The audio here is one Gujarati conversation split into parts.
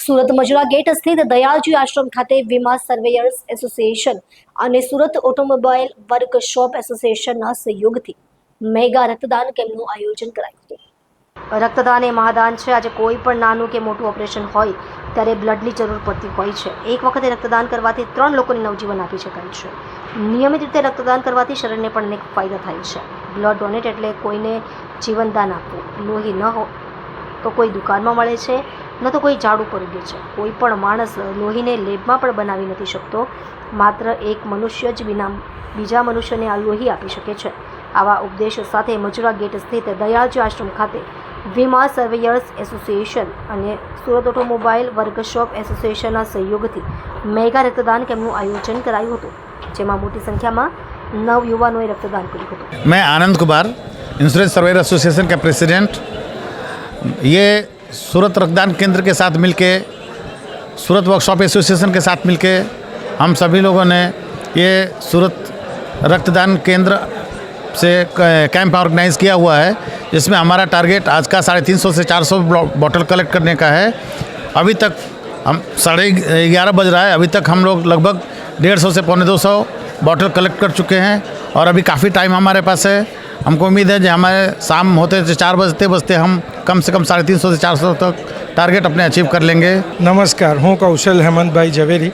સુરત મજુરા ગેટ સ્થિત દયાળજી આશ્રમ ખાતે વીમા સર્વેયર્સ એસોસિએશન અને સુરત ઓટોમોબાઈલ વર્કશોપ એસોસિએશનના સહયોગથી મેગા રક્તદાન કેમ્પનું આયોજન કરાયું હતું। રક્તદાન એ મહાદાન છે। આજે કોઈ પણ નાનું કે મોટું ઓપરેશન હોય ત્યારે બ્લડની જરૂર પડતી હોય છે। એક વખતે રક્તદાન કરવાથી 3 લોકોને નવજીવન આપી શકાય છે। નિયમિત રીતે રક્તદાન કરવાથી શરીરને પણ અનેક ફાયદા થાય છે। બ્લડ ડોનેટ એટલે કોઈને જીવનદાન આપવું। લોહી ન હો તો કોઈ દુકાનમાં મળે છે, ન તો કોઈ ઝાડ ઉપર ઉગે છે। કોઈ પણ માણસ લોહીને લેબમાં પણ બનાવી નથી શકતો। માત્ર એક મનુષ્ય જ બીજા મનુષ્યને આ લોહી આપી શકે છે। આવા ઉપદેશ સાથે મજુરા ગેટ સ્થિત દયાળજી આશ્રમ ખાતે વીમા સર્વેયર્સ એસોસિએશન અને સુરત ઓટોમોબાઈલ વર્કશોપ એસોસિએશનના સહયોગથી મેગા રક્તદાન કેમ્પનું આયોજન કરાયું હતું, જેમાં મોટી સંખ્યામાં 9 યુવાનોએ રક્તદાન કર્યું હતું। मैं Anand Kumar, insurance surveyor association का प्रेसिडेंट। ये सूरत रक्तदान केंद्र के साथ मिलके, सूरत वर्कशॉप एसोसिएशन के साथ मिलके हम सभी लोगों ने ये सूरत रक्तदान केंद्र से कैंप ऑर्गेनाइज़ किया हुआ है, जिसमें हमारा टारगेट आज का 350 से 400 बॉटल कलेक्ट करने का है। अभी तक हम 11:30 बज रहा है, अभी तक हम लोग लगभग 150 से 250 बॉटल कलेक्ट कर चुके हैं और अभी काफ़ी टाइम हमारे पास है। हमको उम्मीद है कि हमारे शाम होते 4 बजते हम कम से कम 350 से 400 तक टारगेट अपने अचीव कर लेंगे। नमस्कार, हूँ कौशल हेमंतभाई झवेरी।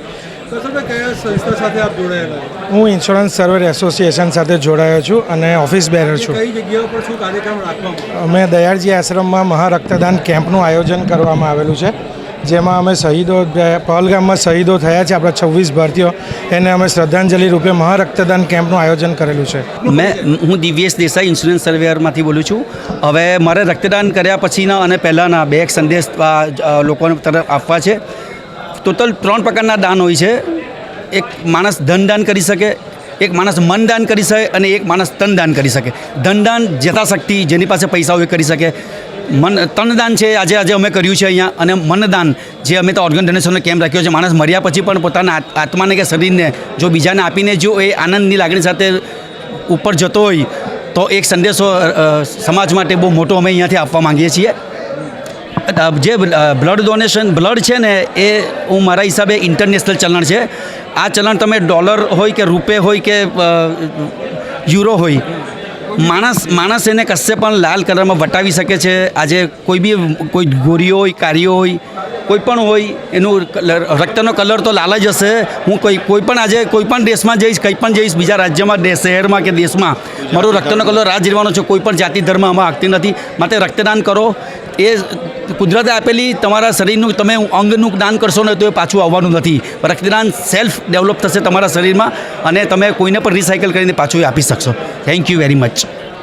संस्था સાથે આપ જોડાયેલા? હું ઇન્સ્યોરન્સ સર્વેયર એસોસિએશન સાથે જોડાયો છું અને ઓફિસ બેરર છું। કઈ જગ્યાઓ પર શું કાર્યક્રમ રાખવામાં? અમે દયાળજી આશ્રમમાં મહારક્તદાન કેમ્પનું આયોજન કરવામાં આવેલું છે, જેમાં અમે શહીદો પહલગામમાં શહીદો થયા છે આપણા 26 ભારતીયો, એને અમે શ્રદ્ધાંજલિ રૂપે મહારક્તદાન કેમ્પનું આયોજન કરેલું છે। હું દિવ્યેશ દેસાઈ ઇન્સ્યોરન્સ સર્વેયરમાંથી બોલું છું। હવે મારે રક્તદાન કર્યા પછીના અને પહેલાંના બે એક સંદેશ લોકોને તરફ આપવા છે। ટોટલ 3 પ્રકારના દાન હોય છે। એક માણસ ધનદાન કરી શકે, એક માણસ મનદાન કરી શકે અને એક માણસ તનદાન કરી શકે। ધનદાન યથાશક્તિ જેની પાસે પૈસા હોય કરી શકે। તનદાન છે આજે અમે કર્યું છે અહીંયા, અને મનદાન જે અમે તો ઓર્ગન ડોનેશનનો કેમ્પ રાખ્યો છે। માણસ મર્યા પછી પણ પોતાના આત્માને કે શરીરને જો બીજાને આપીને જો એ આનંદની લાગણી સાથે ઉપર જતો હોય તો એક સંદેશો સમાજ માટે બહુ મોટો અમે અહીંયાથી આપવા માંગીએ છીએ। જે બ્લડ ડોનેશન બ્લડ છે ને એ હું મારા હિસાબે ઇન્ટરનેશનલ ચલણ છે। આ ચલણ તમે ડોલર હોય કે રૂપે હોય કે યુરો હોય, માણસ એને કશે પણ લાલ કલરમાં વટાવી શકે છે। આજે કોઈ ગોરીઓ હોય, કારીઓ હોય, કોઈ પણ હોય, એનું રક્તનો કલર તો લાલ જ હશે। હું કોઈ પણ આજે કોઈ પણ દેશમાં જઈશ, કંઈ પણ જઈશ, બીજા રાજ્યમાં શહેરમાં કે દેશમાં, મારો રક્તનો કલર રાજ રહેવાનો છે। કોઈ પણ જાતિ ધર્મ આમાં આગતી નથી। માટે રક્તદાન કરો। એ કુદરતે આપેલી તમારા શરીરનું તમે અંગનું દાન કરશો ને તો એ પાછું આવવાનું નથી। રક્તદાન સેલ્ફ ડેવલપ થશે તમારા શરીરમાં અને તમે કોઈને પણ રિસાયકલ કરીને પાછું આપી શકશો। Thank you very much.